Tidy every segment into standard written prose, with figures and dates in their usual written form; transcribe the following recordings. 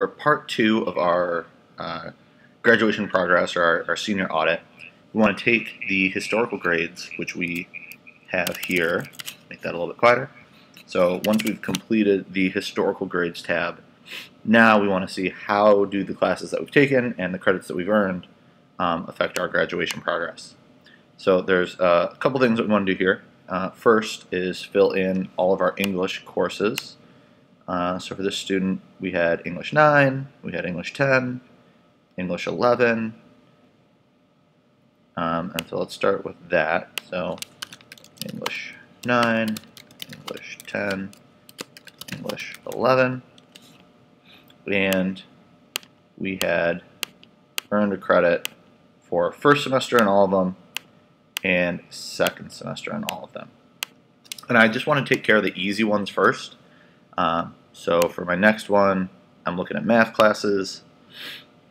for part 2 of our graduation progress, or our senior audit, we want to take the historical grades, which we have here, make that a little bit quieter. So once we've completed the historical grades tab, now we want to see how do the classes that we've taken and the credits that we've earned affect our graduation progress. So there's a couple things that we want to do here. First is fill in all of our English courses. So for this student, we had English 9, we had English 10, English 11, and so let's start with that. So English 9, English 10, English 11, and we had earned a credit for first semester in all of them and second semester in all of them. And I just want to take care of the easy ones first. So for my next one, I'm looking at math classes.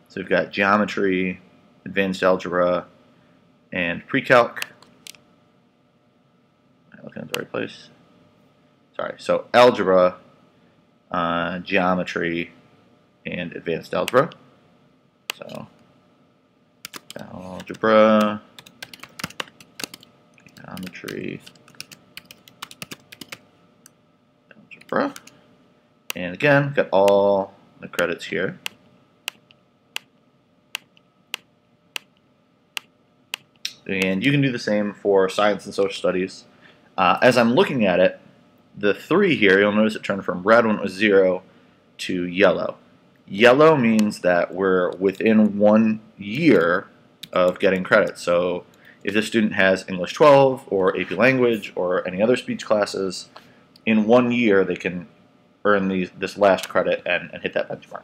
So we've got geometry, advanced algebra, and pre-calc. Am I looking at the right place? Sorry, so algebra, geometry, and advanced algebra. So algebra, geometry, algebra. And again, got all the credits here. And you can do the same for science and social studies. As I'm looking at it, the 3 here, you'll notice it turned from red when it was 0 to yellow. Yellow means that we're within 1 year of getting credit. So if the student has English 12 or AP Language or any other speech classes, in 1 year they can earn this last credit and hit that benchmark.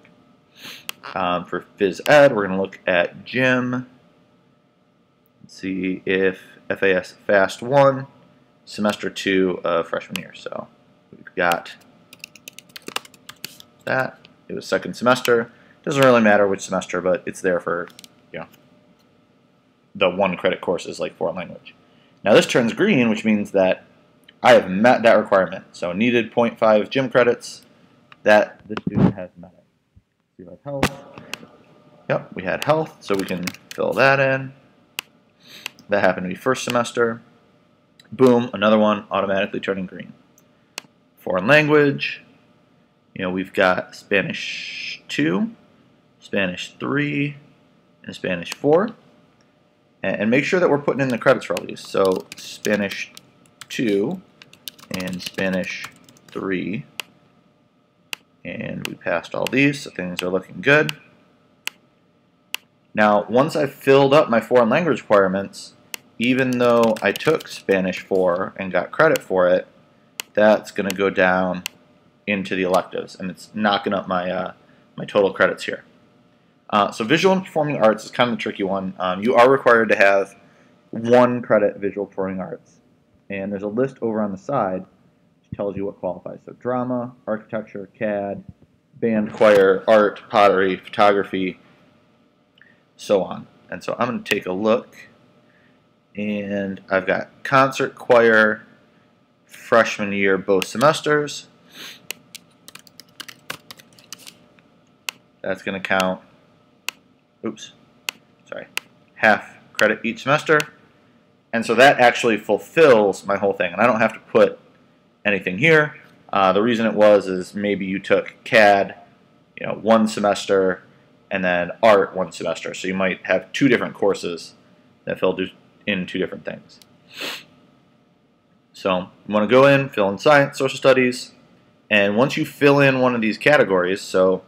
For Phys Ed, we're going to look at Gym. Let's see if FAS Fast 1, Semester 2 of freshman year. So we've got that. It was second semester. Doesn't really matter which semester, but it's there for, the 1 credit courses like foreign language. Now this turns green, which means that I have met that requirement. So needed 0.5 gym credits, that the student has met it. We have health. Yep, we had health, so we can fill that in. That happened to be first semester. Boom, another one automatically turning green. Foreign language, we've got Spanish 2, Spanish 3, and Spanish 4. And make sure that we're putting in the credits for all these. So Spanish 2 and Spanish 3. And we passed all these, so things are looking good. Now, once I've filled up my foreign language requirements, even though I took Spanish 4 and got credit for it, that's going to go down into the electives, and it's knocking up my my total credits here. So visual and performing arts is kind of the tricky one. You are required to have 1 credit visual performing arts, and there's a list over on the side which tells you what qualifies. So drama, architecture, CAD, band, choir, art, pottery, photography, so on. And so I'm going to take a look, and I've got concert, choir, freshman year, both semesters. That's going to count, half credit each semester. And so that actually fulfills my whole thing. And I don't have to put anything here. The reason it is maybe you took CAD, 1 semester, and then art 1 semester. So you might have 2 different courses that fill in 2 different things. So you want to go in, fill in science, social studies, and once you fill in one of these categories, so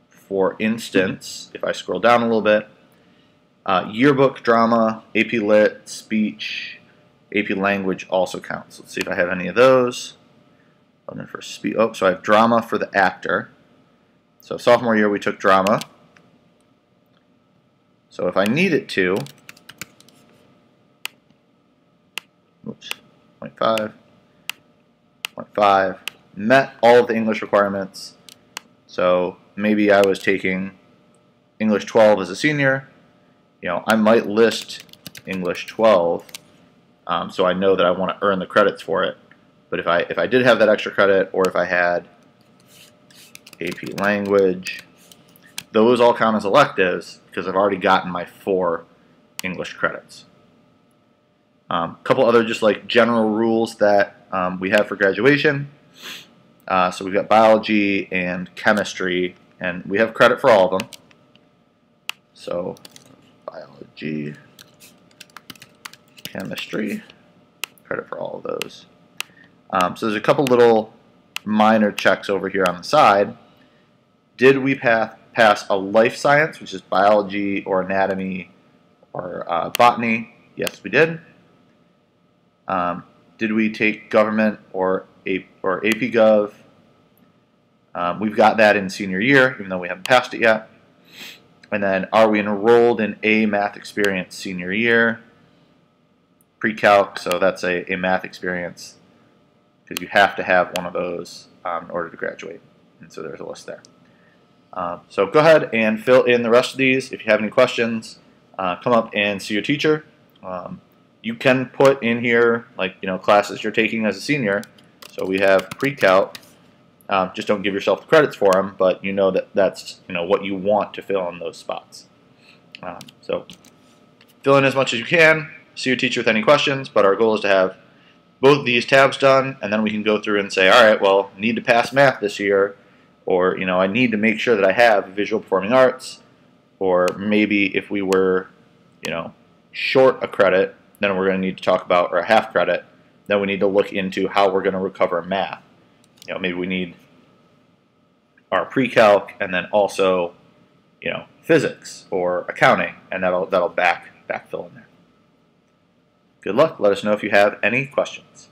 for instance, if I scroll down a little bit, yearbook, drama, AP Lit, speech, AP Language also counts. Let's see if I have any of those. And then for speech, so I have drama for the actor. So sophomore year we took drama. So if I need it to, 0.5, 0.5, met all of the English requirements. So maybe I was taking English 12 as a senior. I might list English 12 so I know that I want to earn the credits for it. But if I did have that extra credit, or if I had AP Language. Those all count as electives because I've already gotten my 4 English credits. A couple other just like general rules that we have for graduation. So we've got biology and chemistry, and we have credit for all of them. So biology, chemistry, credit for all of those. So there's a couple little minor checks over here on the side. Did we pass a life science, which is biology or anatomy or botany? Yes, we did. Did we take government or AP Gov? We've got that in senior year, even though we haven't passed it yet. And then, are we enrolled in a math experience senior year? Pre-calc, so that's a math experience because you have to have one of those in order to graduate. And so there's a list there. So go ahead and fill in the rest of these. If you have any questions, come up and see your teacher. You can put in here like classes you're taking as a senior. So we have pre-calc. Just don't give yourself the credits for them, but you know that's what you want to fill in those spots. So fill in as much as you can. See your teacher with any questions, but our goal is to have both these tabs done, and then we can go through and say, all right, well, need to pass math this year, or I need to make sure that I have visual performing arts, or maybe if we were short a credit, then we're going to need to talk about, or a half credit, then we need to look into how we're going to recover math. Maybe we need our pre-calc and then also, physics or accounting, and that'll backfill in there. Good luck. Let us know if you have any questions.